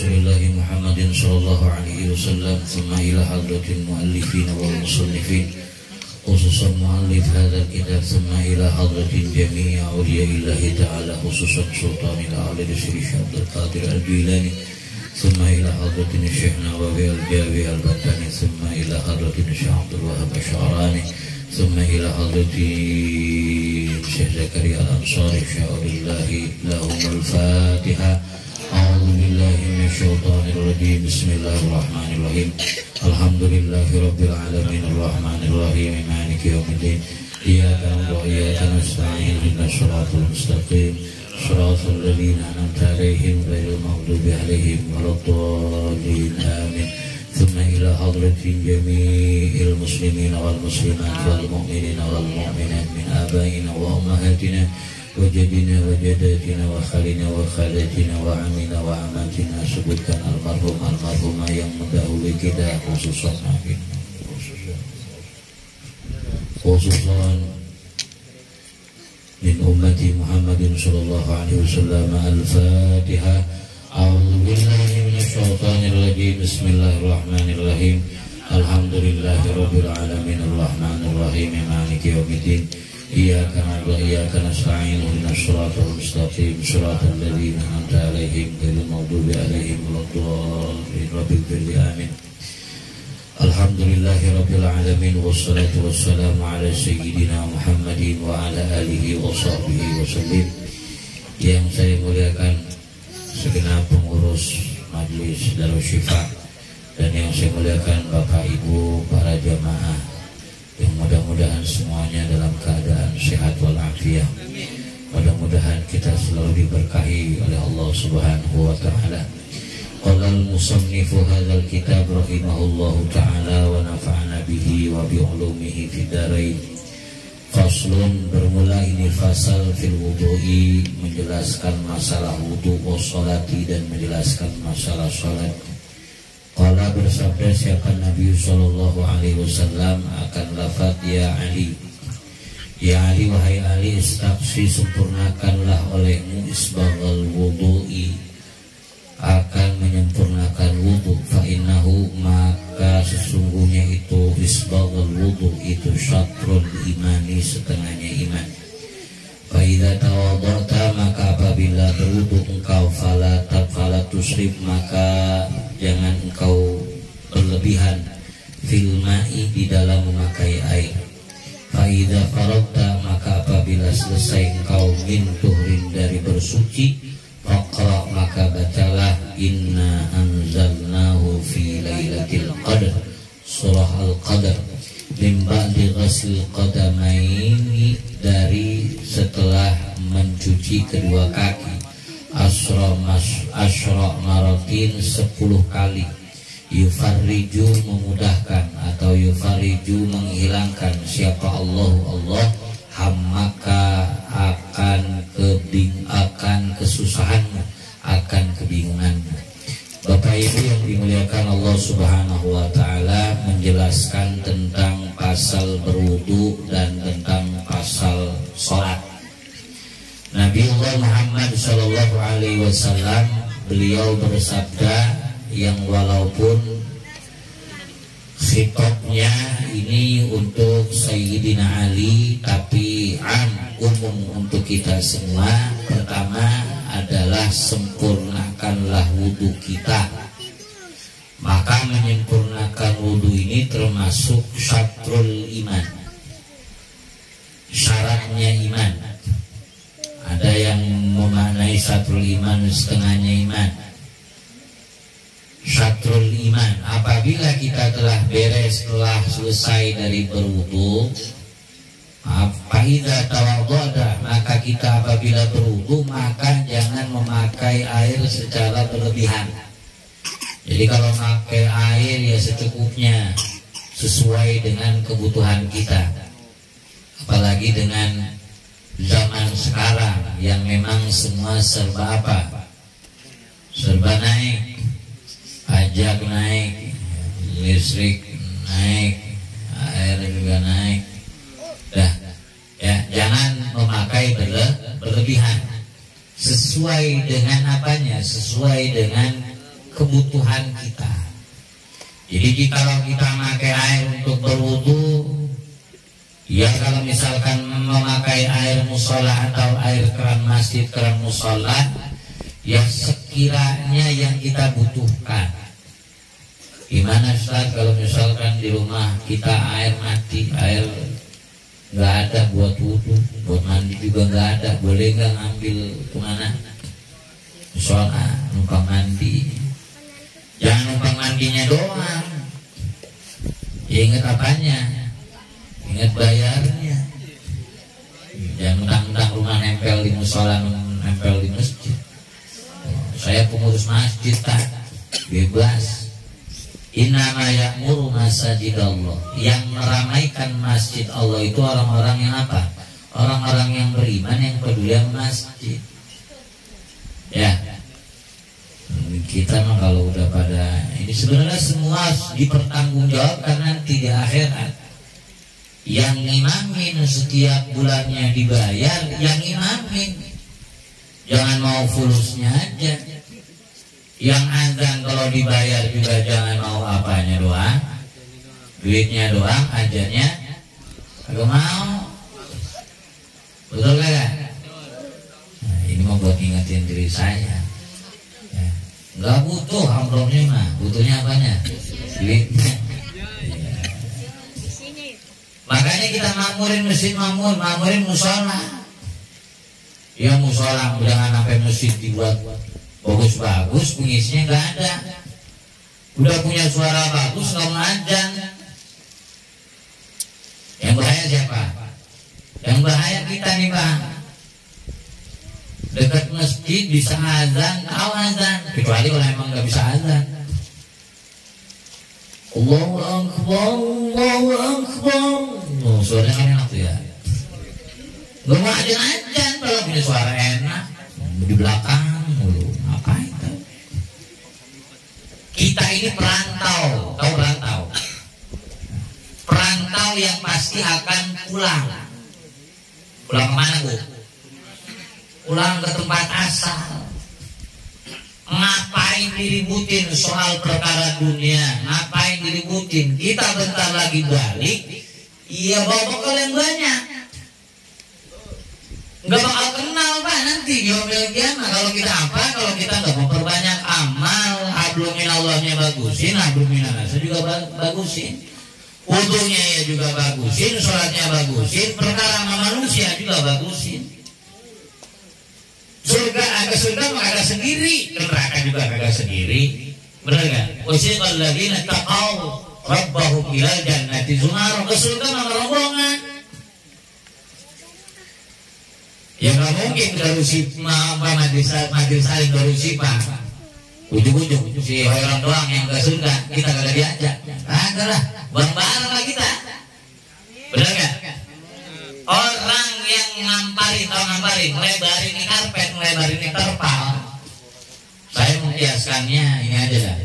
Rasulullah Muhammadin sallallahu alaihi wasallam, thumma ila hadratil muallifin wal musannifin, khususan muallif hadzal kitab, thumma ila hadratil jami' awliyaillahi ta'ala, khususan sultanil a'la Syekh Abdul Qadir Al-Jilani, thumma ila hadratil Syekh Nawawi Al-Jawi Al-Batani, thumma ila hadratil Syekh Abdul Wahhab Asy-Sya'rani, thumma ila hadratil Syekh Zakaria Al-Ansari, sya'alillahi lahumul Fatihah. A'udzu billahi minasyaitonir rajim. Bismillahirrahmanirrahim. Alhamdulillahirabbil alamin arrahmanir rahim maliki yaumiddin. Iyyaka na'budu wa iyyaka nasta'in ihdinas siratal mustaqim siratal ladzina an'amta 'alaihim ghairil maghdubi 'alaihim waladdallin. Amin. Thumma ila hadratin jami'il muslimin wal muslimat wal mu'minina wal mu'minat min abaina wa ummahatina wajadina wajadatina wa khalina wa khalatina wa amina wa amatina. Sebutkan almarhum almarhumah yang mendahului kita, khususan min ummati Muhammadin sallallahu alaihi wasallam. Al-Fatihah. A'udzu billahi minasyaitonir rajim. Bismillahirrahmanirrahim. Alhamdulillahirabbil alamin arrahmanir rahim maliki yaumiddin. Iyyaka na'budu wa iyyaka nasta'in ihdinas siratal mustaqim siratal ladzina an'amta 'alaihim ghairil maghdubi 'alaihim waladdallin. Amin. Alhamdulillahirabbil alamin wassalatu wassalamu ala sayyidina Muhammadin wa ala alihi wa sahbihi wasallim. Yang saya muliakan segenap pengurus Majelis Darus Syifa, dan yang saya muliakan Bapak Ibu para jamaah, yang mudah-mudahan semuanya dalam keadaan sehat walafiat. Mudah-mudahan kita selalu diberkahi oleh Allah Subhanahu wa taala. Qala al-musannifu hadzal kitab rahimahullahu taala wa nafa'ana bihi wa bi ulumihi fid dharain. Faslun, bermula ini fasal fil wudu'i, menjelaskan masalah wudu wa sholati, dan menjelaskan masalah salat. Qala, bersabda siapa Nabi sallallahu alaihi wasallam akan lafaz ya Ali. Ya Ali, wahai Ali, istaqsi, sempurnakanlah olehmu isbaghal wudu'i, akan menyempurnakan wudu. Fa innahu, maka sesungguhnya itu isbaghal wudu itu syatrul imani, setengahnya iman. Fa idza tawaddarta, maka apabila berwudu engkau, fala tusrif, maka jangan engkau berlebihan, fil ma'i, di dalam memakai air. Fa idza faragta, maka apabila selesai engkau, min tuhrin, dari bersuci, faqra, maka bacalah inna anzalnahu fi lailatul qadar, surah al-qadar, min ba'di ghaslil qadamaini, dari setelah mencuci kedua kaki, asra maratin, 10 kali, yufarriju, memudahkan, atau yufarriju, menghilangkan, siapa Allah hammaka, akan kesusahanmu, akan kebingunganmu. Bapak Ibu yang dimuliakan Allah Subhanahu wa taala, menjelaskan tentang pasal berwudu dan tentang pasal salat. Nabi Muhammad sallallahu alaihi wasallam, beliau bersabda, yang walaupun khitabnya ini untuk Sayyidina Ali, tapi umum untuk kita semua. Pertama adalah sempurnakanlah wudu kita. Maka menyempurnakan wudu ini termasuk syatrul iman, syaratnya iman. Ada yang memaknai syatrul iman setengahnya iman. Syatrul iman, apabila kita telah beres, telah selesai dari berwudu, faidza tawadda, maka kita apabila berwudu, maka jangan memakai air secara berlebihan. Jadi kalau pakai air ya secukupnya, sesuai dengan kebutuhan kita. Apalagi dengan zaman sekarang yang memang semua serba apa? Serba naik. Pajak naik, listrik naik, air juga naik. Dah, ya, jangan memakai berlebihan. Sesuai dengan apanya? Sesuai dengan kebutuhan kita. Jadi kalau kita pakai air untuk berwudu, ya kalau misalkan memakai air musola atau air keran masjid, keran musola, yang sekiranya yang kita butuhkan. Gimana Ustaz kalau misalkan di rumah kita air mati, air nggak ada buat wudu, buat mandi juga nggak ada, boleh nggak ngambil kemana? Musola, numpang mandi. Jangan numpang mandinya doang. Ya ingat apanya? Ingat bayarnya. Jangan mentang-mentang rumah nempel di musola, nempel di masjid. Saya pengurus masjid tak bebas. Innama ya'muru masajidallah. Yang meramaikan masjid Allah itu orang-orang yang apa? Orang-orang yang beriman, yang peduli sama masjid. Ya. Kita mah kalau udah pada ini sebenarnya semua dipertanggungjawabkan nanti di akhirat. Yang ngimamin setiap bulannya dibayar, yang ngimamin. Jangan mau fulusnya aja. Yang azan kalau dibayar juga jangan mau apanya doang, duitnya doang, ajarnya agak mau. Betul gak? Nah, ini mau buat ingetin diri saya. Ya. Nggak butuh amplopnya mah, butuhnya apanya? Duitnya. Ya. Makanya kita makmurin masjid, makmurin musola. Ya musola jangan sampai masjid dibuat bagus-bagus, pengisnya nggak ada. Udah punya suara bagus nggak ngadzan. Yang bahaya siapa? Yang bahaya kita nih Bang. Dekat masjid bisa azan, tahu azan. Kecuali kalau emang nggak bisa azan. Allahu Akbar, Allahu Akbar. Oh, suaranya kan enak tuh ya. Nggak mau azan kalau punya suara enak. Di belakang mulu. Kita ini perantau, tahu perantau? Perantau yang pasti akan pulang. Pulang kemana Bu? Pulang ke tempat asal. Ngapain diributin soal perkara dunia? Ngapain diributin? Kita bentar lagi balik, iya bawa bekal yang banyak. Nggak bakal kenal Pak nanti yaumil qiyamah kalau kita apa? Kalau kita nggak memperbanyak amal, hablum minallahnya bagusin, hablum minannasa juga bagusin, wudunya ya juga bagusin, sholatnya bagusin, perkara sama manusia juga bagusin. Surga ada surga mah ada sendiri, neraka juga ada sendiri, benar nggak? Wasiqal ladzina taqaw rabbahum ilal jannati zumar. Ke surga mah rombongan. Ya nggak mungkin darusi majelis saling darusi Pak. Ujung-ujung si orang doang yang ke surga, kita kagak diajak. Agak lah, bareng-bareng lah kita. Benar nggak? Orang yang ngamparin, melebarin ini karpet, melebarin ini terpal. Saya mengkiaskannya ini aja lah.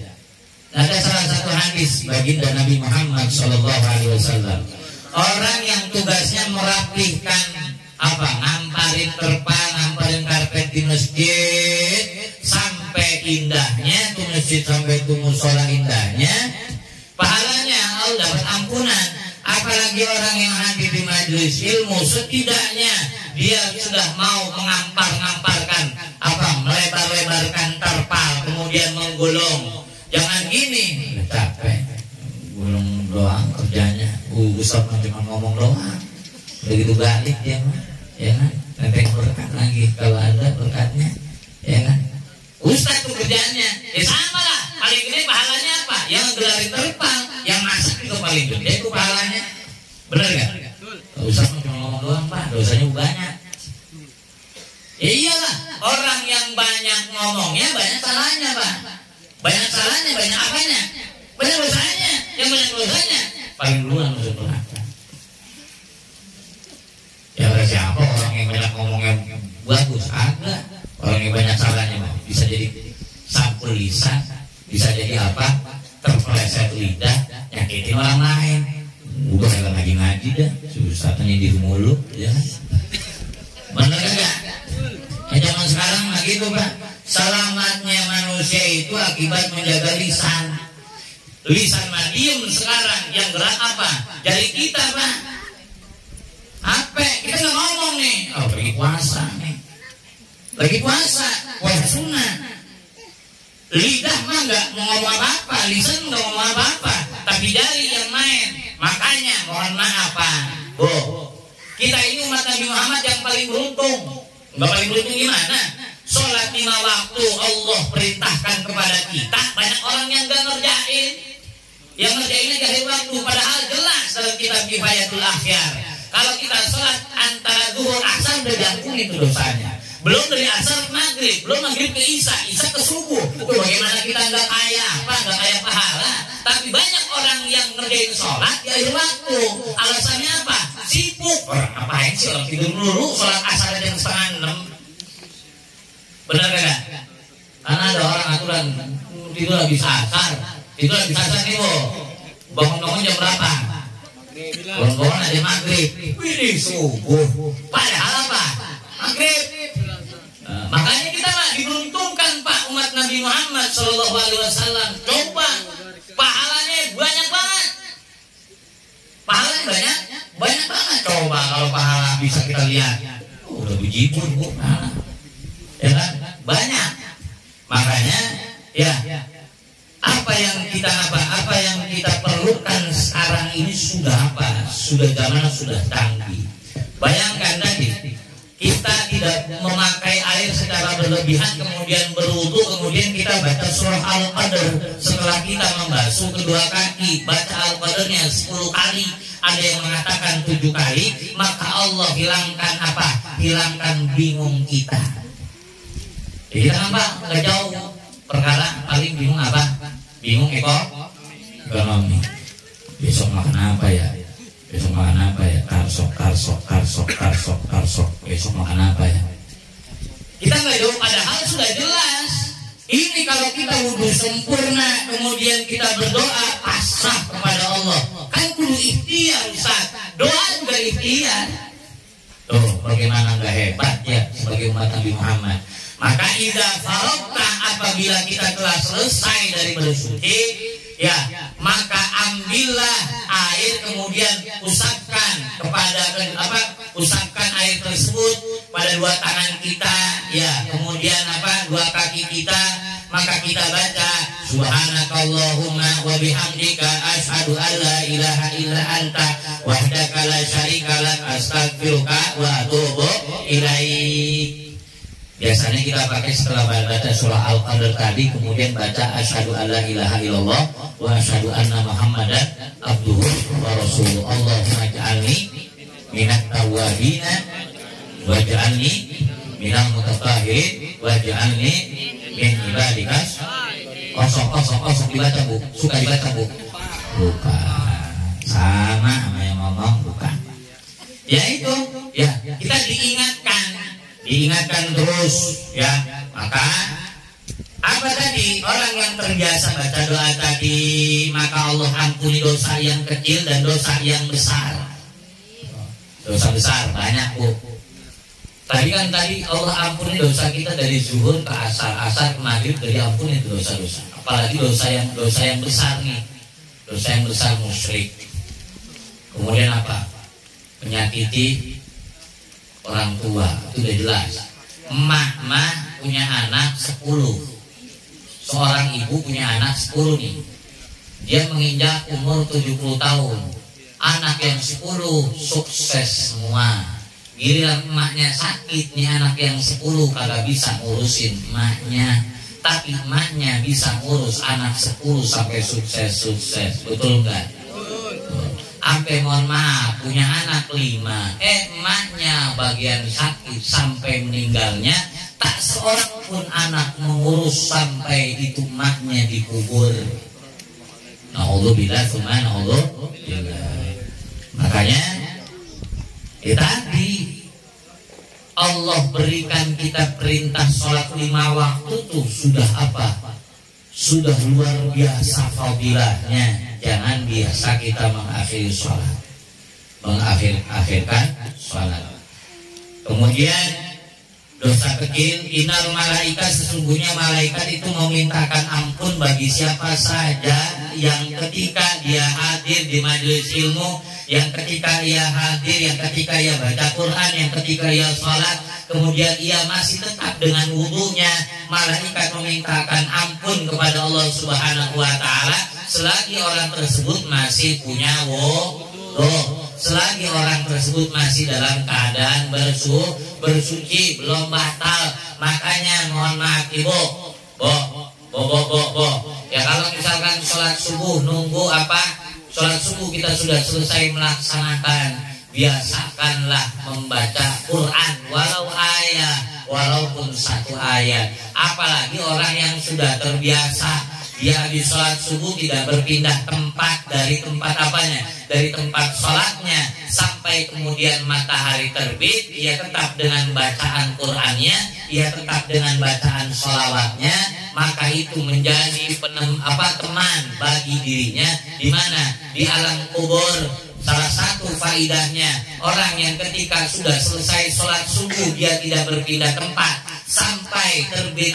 Ada salah satu hadis baginda Nabi Muhammad SAW. Orang yang tugasnya merapihkan ngamparin terpal, ngamparin karpet di masjid sampai indahnya tuh masjid, sampai tuh musola indahnya, pahalanya Allah dapat ampunan. Apalagi orang yang hadir di majelis ilmu, setidaknya dia sudah mau mengamparkan melebar-lebarkan terpal, kemudian menggulung. Jangan gini, capek gulung doang kerjanya. Ustaz cuma ngomong doang, begitu balik dia mah, ya kan? Nenteng berkat lagi kalau ada berkatnya, ya kan? Ustaz tuh kerjanya, ya sama lah. Paling gede pahalanya apa? Yang gelarin terpal, yang masak itu paling gede itu pahalanya. Benar nggak? Ustaz cuma ngomong doang Pak, dosanya banyak. Ya iyalah, orang yang banyak ngomongnya banyak salahnya Pak. Banyak salahnya, banyak apanya? Banyak dosanya. Yang banyak dosanya paling duluan masuk neraka. Ya berarti apa orang yang banyak ngomongnya bagus? Ada. Orang yang banyak salahnya bisa jadi sapu lisan, bisa jadi apa? Terpeleset lidah, nyakitin orang lain. Udah kagak lagi ngaji dah, susah nyindir mulu, ya. Bener enggak? Ya zaman sekarang mah gitu Pak. Selamatnya manusia itu akibat menjaga lisan. Lisan mah diem sekarang, yang gerak apa? Jadi kita Pak. Apa? Kita nggak ngomong nih. Oh, lagi puasa nih. Lagi puasa sunnah. Lidah mah nggak mau ngomong apa-apa, lisan nggak ngomong apa-apa, tapi jari yang main. Makanya mohon maaf Pak. Kita ini umat Nabi Muhammad yang paling beruntung. Nggak paling beruntung gimana? Sholat 5 waktu Allah perintahkan kepada kita. Banyak orang yang nggak ngerjain. Yang ngerjainnya jahil waktu, padahal jelas dalam kitab Kifayatul Akhyar. Kalau kita sholat antara zuhur asar udah diampuni itu dosanya. Belum dari asar ke maghrib, belum maghrib ke isya ke subuh. Itu bagaimana kita nggak kaya apa, nggak kaya pahala. Tapi banyak orang yang ngerjain sholat jahil waktu. Alasannya apa? Sibuk. Orang ngapain sih orang tidur dulu, sholat asar jam 5:30. Benar gak? Karena ada orang aturan tidur habis asar. Itu lagi asar nih bangun-bangun jam berapa? Bangun-bangun aja maghrib. Wih subuh. Padahal apa? Maghrib. Makanya kita Pak diberuntungkan Pak umat Nabi Muhammad SAW. Coba pahalanya banyak banget. Pahalanya banyak banget. Coba kalau pahala bisa kita lihat. Udah bujibur ya kan? Banyak. Makanya ya. Apa yang kita perlukan sekarang ini sudah apa? Sudah zaman sudah canggih. Bayangkan tadi kita tidak memakai air secara berlebihan, kemudian berwudu, kemudian kita baca surah Al-Qadr. Setelah kita membasuh kedua kaki, baca Al-Qadarnya 10 kali, ada yang mengatakan 7 kali, maka Allah hilangkan apa? Hilangkan bingung kita. Jadi kenapa? Nggak jauh. Perkara paling bingung apa? Bingung ekonomi. Besok makan apa ya? Besok makan apa ya? Karsok. Besok makan apa ya? Kita nggak jauh, padahal sudah jelas. Ini kalau kita wudhu sempurna, kemudian kita berdoa pasrah kepada Allah. Kan kudu ikhtiar Ustaz. Doa juga ikhtiar. Tuh, bagaimana nggak hebat ya sebagai umat Nabi Muhammad. Maka idza faragta, apabila kita telah selesai dari bersuci, ya, maka ambillah air, kemudian usapkan air tersebut pada 2 tangan kita, ya, kemudian dua kaki kita, maka kita baca subhanakallahumma wa bihamdika asyhadu an la ilaha illa anta wahdaka la syarika lak astaghfiruka wa atubu ilaik. Biasanya kita pakai setelah baca surah Al-Qadr tadi, kemudian baca asyhadu alla ilaha illallah wa asyhadu anna Muhammadan abduhu wa rasuluh. Allahumma ij'alni minat tawwabina waj'alni minal mutatahhirin waj'alni min ibadikas. Kosong dibaca Bu. Suka dibaca Bu? Bukan. Sama yang ngomong bukan. Ya itu, ya kita diingatkan terus, ya. Maka apa tadi? Orang yang terbiasa baca doa tadi, maka Allah ampuni dosa yang kecil dan dosa yang besar. Dosa besar banyak Bu. Tadi Allah ampuni dosa kita dari zuhur ke asar ke maghrib, dari ampuni itu dosa-dosa. Apalagi dosa yang besar nih. Dosa yang besar musyrik. Kemudian apa? Menyakiti orang tua, itu udah jelas. Emak punya anak 10. Seorang ibu punya anak 10 nih. Dia menginjak umur 70 tahun. Anak yang 10 sukses semua. Giliran emaknya sakit, nih anak yang 10 kagak bisa ngurusin emaknya. Tapi emaknya bisa ngurus anak 10 sampai sukses. Betul nggak? Sampai mohon maaf punya anak 5, emaknya bagian sakit sampai meninggalnya, tak seorang pun anak mengurus sampai itu emaknya dikubur. Na'udzubillah tsumma na'udzubillah. Makanya tadi Allah berikan kita perintah sholat 5 waktu tuh sudah apa? Sudah luar biasa fadilahnya. Jangan biasa kita mengakhiri sholat, mengakhirkan sholat. Kemudian dosa kecil. Innal malaikat, sesungguhnya malaikat itu memintakan ampun bagi siapa saja yang ketika dia hadir di majelis ilmu, yang ketika ia hadir, yang ketika ia baca Quran, yang ketika ia sholat, kemudian ia masih tetap dengan wudunya. Malaikat memintakan ampun kepada Allah Subhanahu wa Ta'ala selagi orang tersebut masih punya wudu, selagi orang tersebut masih dalam keadaan bersuci, belum batal. Makanya mohon maaf Ibu, ya kalau misalkan sholat subuh nunggu sholat subuh kita sudah selesai melaksanakan, biasakanlah membaca Quran walaupun satu ayat. Apalagi orang yang sudah terbiasa dia habis sholat subuh tidak berpindah tempat, dari tempat apanya, dari tempat sholatnya sampai kemudian matahari terbit, ia tetap dengan bacaan Qur'annya, ia tetap dengan bacaan sholawatnya. Maka itu menjadi teman bagi dirinya di mana, di alam kubur. Salah satu faidahnya, orang yang ketika sudah selesai sholat subuh dia tidak berpindah tempat sampai terbit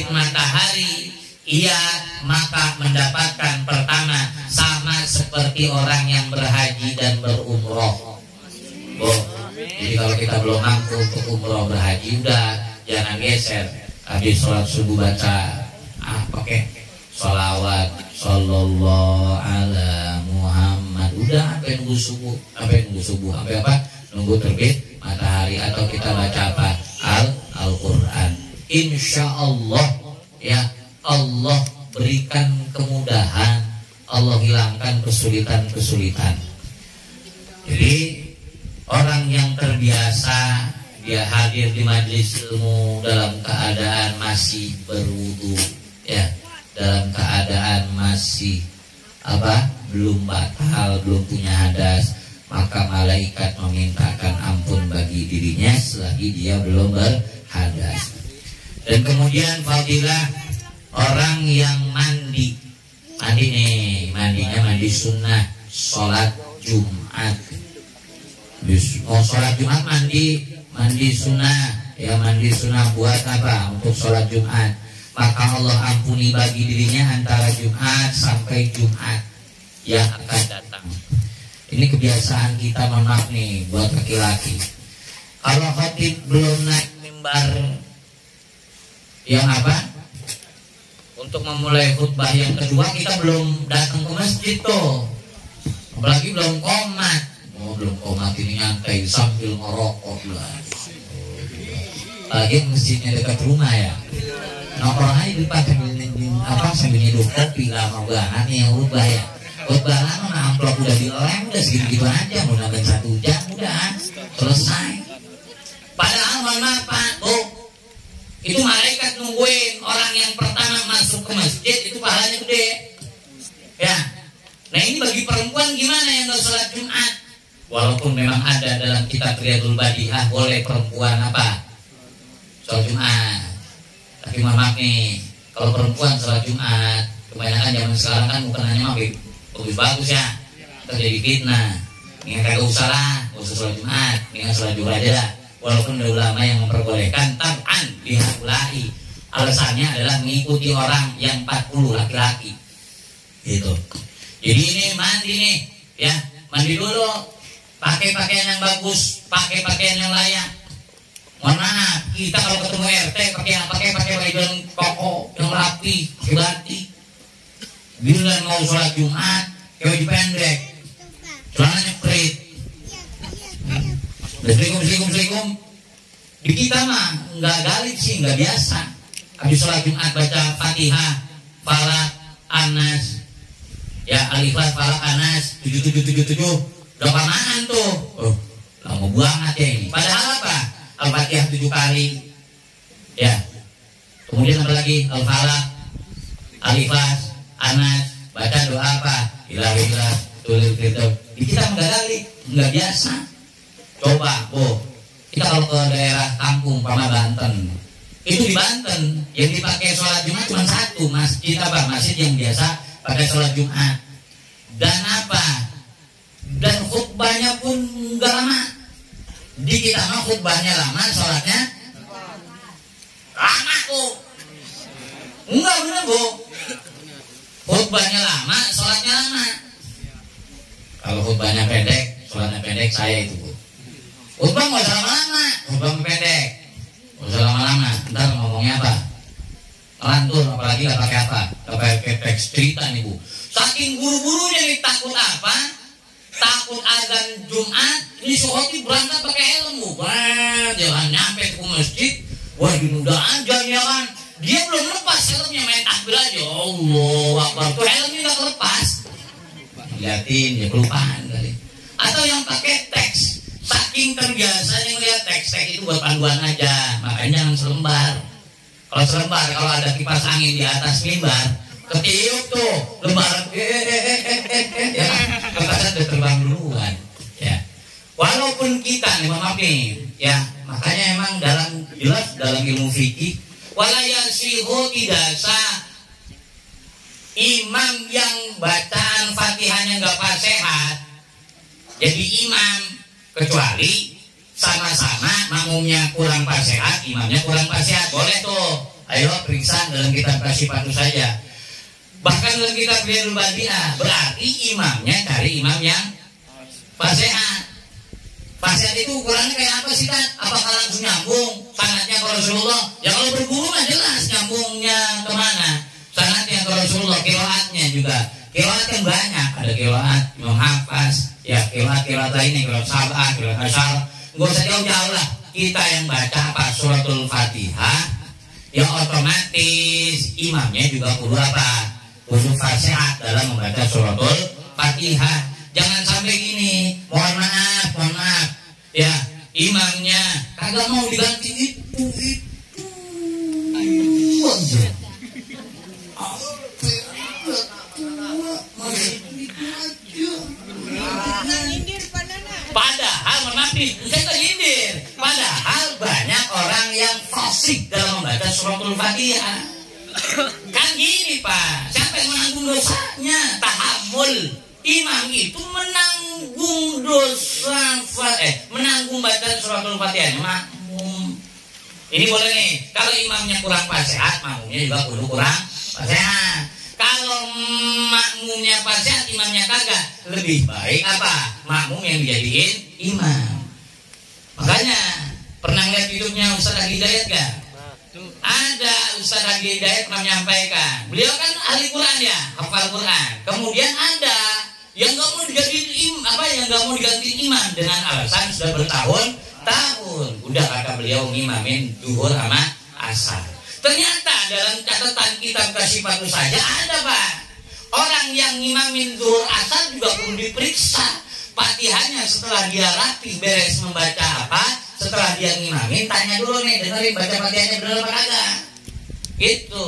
matahari, ia maka mendapatkan pertama sama seperti orang yang berhaji dan berumroh. Jadi kalau kita belum mampu untuk umroh berhaji, udah jangan geser. Habis sholat subuh baca pakai sholawat sallallahu ala Muhammad. Udah sampai nunggu subuh, sampai nunggu terbit matahari, atau kita baca Al-Quran. Insya Allah ya, Allah berikan kemudahan, Allah hilangkan kesulitan-kesulitan. Jadi orang yang terbiasa dia hadir di majelis ilmu dalam keadaan masih berwudu, ya, dalam keadaan masih belum batal, belum punya hadas, maka malaikat memintakan ampun bagi dirinya selagi dia belum berhadas. Dan kemudian fadilah orang yang mandinya mandi sunnah, sholat Jumat. Sholat Jumat mandi sunnah, ya, mandi sunnah buat apa? Untuk sholat Jumat. Maka Allah ampuni bagi dirinya antara Jumat sampai Jumat yang akan datang. Ini kebiasaan kita, mohon maaf nih buat laki-laki. Kalau khatib belum naik mimbar yang untuk memulai khutbah yang kedua, kita belum datang ke masjid tuh, apalagi belum qomat. Belum qomat ini nyantai sambil ngerokok lagi. Masjidnya dekat rumah ya, nongkrong aja di depan sambil nyeduh kopi. Lama banget nih khutbah ya. Khutbah lama, amplop udah dilem, udah segitu aja, mau nambah 1 jam udah selesai. Padahal mohon maaf Pak, itu malaikat nungguin orang yang pertama masuk ke masjid, itu pahalanya gede. Ya. Nah ini bagi perempuan gimana yang gak sholat Jumat? Walaupun memang ada dalam kitab Riyadul Badihah boleh perempuan sholat Jumat. Tapi maaf nih, kalau perempuan sholat Jumat, kebanyakan zaman sekarang kan bukannya bagus ya, terjadi fitnah. Ini kagak usah sholat Jumat, ini sholat Jumat aja lah. Walaupun ada ulama yang memperbolehkan, tab'an bihaulai. Alasannya adalah mengikuti orang yang 40 laki-laki. Gitu. Jadi ini mandi nih, ya, mandi dulu, pakai pakaian yang bagus, pakai pakaian yang layak. Mohon maaf, kita kalau ketemu RT pakai baju koko yang rapi, pakai batik. Bila mau sholat Jumat, pakai baju pendek, celananya prit. Assalamualaikum. Di kita mah nggak galib sih, nggak biasa. Habis sholat Jumat baca Fatihah, Falak, Anas, ya, Al-Ikhlas, Falak, Anas, 7777. Udah apaan tuh? Lama banget ya ini. Padahal apa? Al-Fatihah 7 kali, ya. Kemudian apa lagi? Al-Falak, Al-Ikhlas, Anas, baca doa apa? Ilah, tulis gitu. Di kita nggak galib, nggak biasa. Coba, kita kalau ke daerah kampung, Banten, itu di Banten yang dipakai sholat Jumat cuma satu masjid, masjid yang biasa pakai sholat Jumat. Dan khutbahnya pun nggak lama. Di kita mah khutbahnya lama, sholatnya Lama tuh. Enggak bener Bu. Khutbahnya lama, sholatnya lama. Kalau khutbahnya pendek, sholatnya pendek, saya itu Bu. Khutbah nggak usah lama-lama, khutbah pendek, nggak usah lama-lama. Ntar ngomongnya apa? Lantur, apalagi nggak pakai apa? Nggak pakai teks cerita nih Bu. Saking buru-burunya nih, takut apa? Takut azan Jumat, ini Sohoti berangkat pakai helm Bu. Wah, jalan nyampe ke masjid, wah dimudah aja ya kan. Dia belum lepas helmnya, main takbir aja. Allah Akbar, tuh helmnya nggak lepas. Liatin, ya kelupaan kali. Atau yang pakai teks, saking terbiasa yang lihat teks itu buat panduan aja, makanya jangan selembar. Kalau selembar, kalau ada kipas angin di atas mimbar, ketiup tuh lembaran, ya, kepala udah terbang duluan. Ya, walaupun kita nih maaf nih, ya, makanya emang jelas dalam ilmu fikih, walayasihu tidak sah imam yang bacaan Fatihahnya nggak fasihat jadi imam, kecuali sama-sama makmumnya kurang fasihat, imamnya kurang fasihat. Boleh tuh, ayo periksa dalam kitab Kasifatu saja. Bahkan dalam kitab Riyadul Badiah, berarti imamnya cari imam yang fasihat. Fasihat itu ukurannya kayak apa sih kan? Apakah langsung nyambung sanadnya ke Rasulullah? Ya kalau berguru mah jelas nyambungnya kemana. Sanadnya ke Rasulullah, qiraatnya juga. Qiraat yang banyak, ada qiraat Imam Hafaz, ya qiraat lainnya, qiraat Sab'ah, qiraat Asyar. Nggak usah jauh-jauh lah. Kita yang baca apa? Suratul Fatihah, ya otomatis imamnya juga kudu apa? Kudu fasihat dalam membaca suratul Fatihah. Jangan sampai gini, mohon maaf, ya imamnya kagak mau diganti itu. Padahal saya nyindir. Padahal banyak orang yang fasik dalam membaca suratul Fatihah. Kan gini Pak, siapa yang menanggung dosanya? Tahammul. Imam itu menanggung dosa, menanggung bacaan suratul Fatihah. Makmum. Ini boleh nih. Kalau imamnya kurang fasihat, makmumnya juga kudu kurang fasihat. Kalau makmumnya fasihat, imamnya kagak, lebih baik apa? Makmum yang dijadiin imam. Makanya pernah lihat hidupnya Ustaz Hadi Hidayat gak? Ada Ustaz Hadi Hidayat pernah menyampaikan. Beliau kan ahli Quran ya, hafal Quran. Kemudian ada yang nggak mau digantiin yang nggak mau digantiin imam dengan alasan sudah bertahun-tahun. Udah kata beliau ngimamin duhur sama asar. Ternyata dalam catatan kitab Kasifatu saja ada Pak. Orang yang ngimamin duhur asar juga perlu diperiksa Fatihahnya setelah dia rapi beres membaca apa. Setelah dia ngimamin tanya dulu nih, dengerin baca Fatihahnya benar apa kagak. Gitu.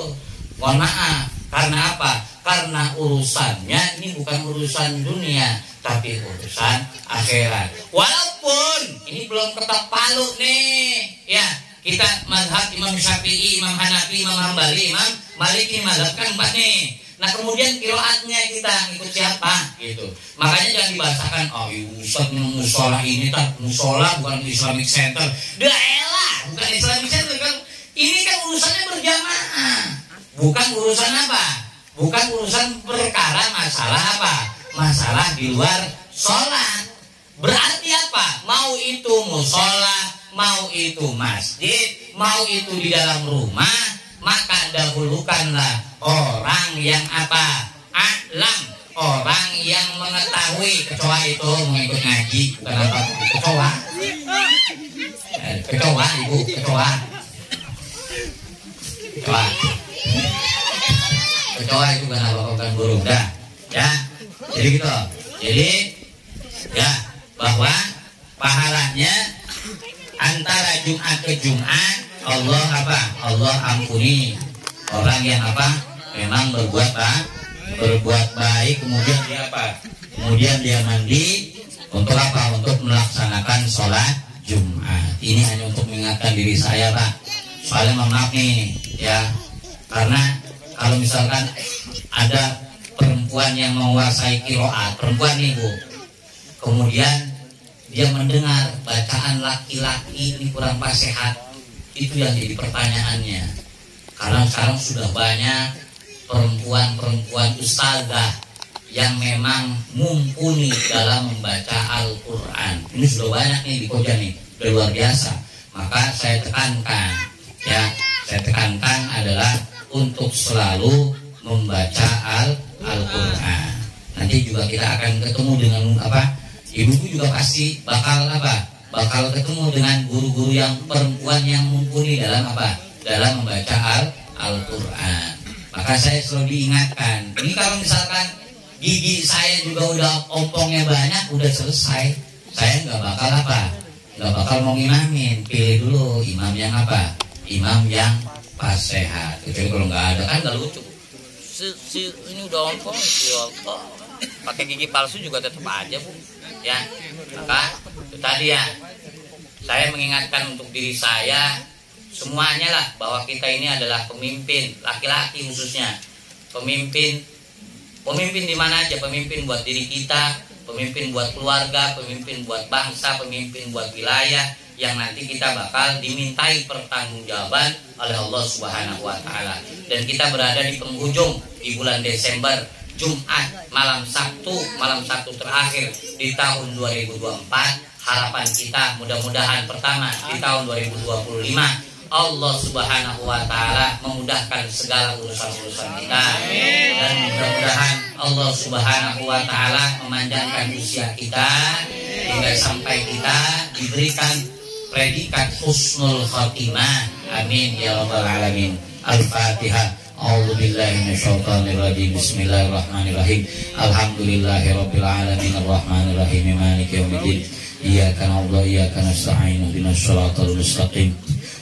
Mohon maaf. Karena apa? Karena urusannya ini bukan urusan dunia, tapi urusan akhirat. Walaupun ini belum ketok palu nih, ya kita mazhab Imam Syafi'i, Imam Hanafi, Imam Hambali, Imam Maliki, mazhab kan 4 nih. Nah kemudian qiraatnya kita ikut siapa? Gitu. Makanya jangan dibahasakan, oh Ustaz musola ini tak musola bukan Islamic Center. Daerah bukan Islamic Center kan? Ini kan urusannya berjamaah, bukan urusan apa? Bukan urusan perkara masalah apa? Masalah di luar sholat. Berarti apa? Mau itu musola, mau itu masjid, mau itu di dalam rumah, maka dahulukanlah orang yang apa? Alam, orang yang mengetahui. Kecoa itu mengikut ngaji, bukan apa? Kecoa. Kecoa, ibu, kecoa. Kecoa itu bukan apa? Bukan burung, dah. Ya, jadi gitu. Jadi, ya bahwa pahalanya antara Jumat ke Jumat Allah apa? Allah ampuni orang yang apa? Memang berbuat baik, kemudian dia apa? Kemudian dia mandi untuk apa? Untuk melaksanakan sholat Jumat. Ini hanya untuk mengingatkan diri saya Pak. Soalnya maaf nih, ya, karena kalau misalkan ada perempuan yang menguasai qiraat, perempuan nih Bu, kemudian dia mendengar bacaan laki-laki ini kurang fasihat, Itu yang jadi pertanyaannya. Karena sekarang sudah banyak perempuan-perempuan ustazah yang memang mumpuni dalam membaca Al-Quran. Ini sudah banyak nih di Koja nih, sudah luar biasa. Maka saya tekankan adalah untuk selalu membaca Al-Quran. Nanti juga kita akan ketemu dengan ibuku juga pasti bakal ketemu dengan guru-guru yang perempuan yang mumpuni dalam dalam membaca Al-Quran. Maka saya selalu diingatkan, ini kalau misalkan gigi saya juga udah ompongnya banyak, udah selesai, saya nggak bakal mau ngimamin. Pilih dulu imam yang imam yang pas sehat. Kecuali kalau nggak ada kan nggak lucu. Ini udah ompong, pakai gigi palsu juga tetap aja bu. Ya, maka itu tadi ya. Saya mengingatkan untuk diri saya semuanya lah, bahwa kita ini adalah pemimpin, laki-laki khususnya. Pemimpin di mana aja, pemimpin buat diri kita, pemimpin buat keluarga, pemimpin buat bangsa, pemimpin buat wilayah, yang nanti kita bakal dimintai pertanggungjawaban oleh Allah Subhanahu wa taala. Dan kita berada di penghujung di bulan Desember, Jumat, malam Sabtu terakhir di tahun 2024. Harapan kita mudah-mudahan pertama di tahun 2025 Allah Subhanahu wa taala memudahkan segala urusan-urusan kita. Dan mudah-mudahan Allah Subhanahu wa taala memanjangkan usia kita hingga sampai kita diberikan predikat husnul khatimah. Amin ya rabbal alamin. Al-Fatihah. A'udzu billahi minasyaitonir rajim. Bismillahirrahmanirrahim. Alhamdulillahirabbil alamin arrahmanir rahim maliki yaumiddin. Iyyaka na'budu wa iyyaka nasta'in. Ihdinas shiratal mustaqim.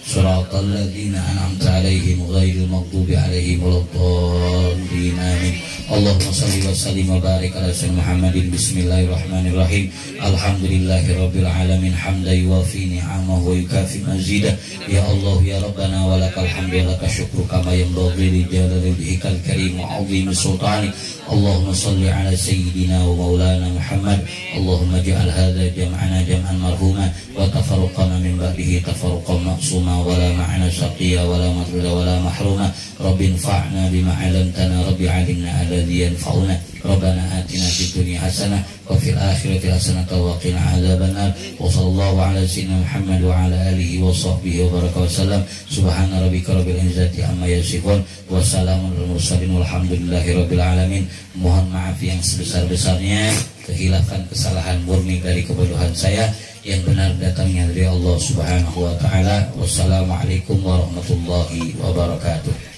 Shiratal ladzina an'amta 'alaihim ghairil maghdubi 'alaihim waladdallin. Amin. Allahumma shalli wa sallim wa barik ala sayyidina Muhammadin. Bismillahirrahmanirrahim. Alhamdulillahirabbil alamin hamdan yuwafi ni'amahu wa yukafi mazidah. Ya Allah ya Rabbana wa lakal hamdu wa lakal syukru kama yanbaghi li jalali wajhikal karim wa 'azimi sultanik. Allahumma shalli ala sayyidina wa maulana Muhammad. Allahumma ij'al hadza jam'ana jam'an marhuma wa tafarraqana min ba'dihi tafarruqan ma'suma wa la ma'ana syaqiya wa la madruda wa la mahruma. Rabbi anfa'na bima 'allamtana rabbi 'allimna alladhi yanfa'una. Rabbana atina fid dunya hasanah wa fil akhirati hasanah wa qina adzabannar. Wa sallallahu ala sayyidina Muhammad wa ala alihi wa sahbihi wa baraka wa sallam. Subhana rabbika rabbil izzati amma yasifun wa salamun alal mursalin walhamdulillahi rabbil alamin. Mohon maaf yang sebesar-besarnya, kehilafan kesalahan murni dari kebodohan saya, yang benar datangnya dari Allah Subhanahu wa taala. Wassalamualaikum warahmatullahi wabarakatuh.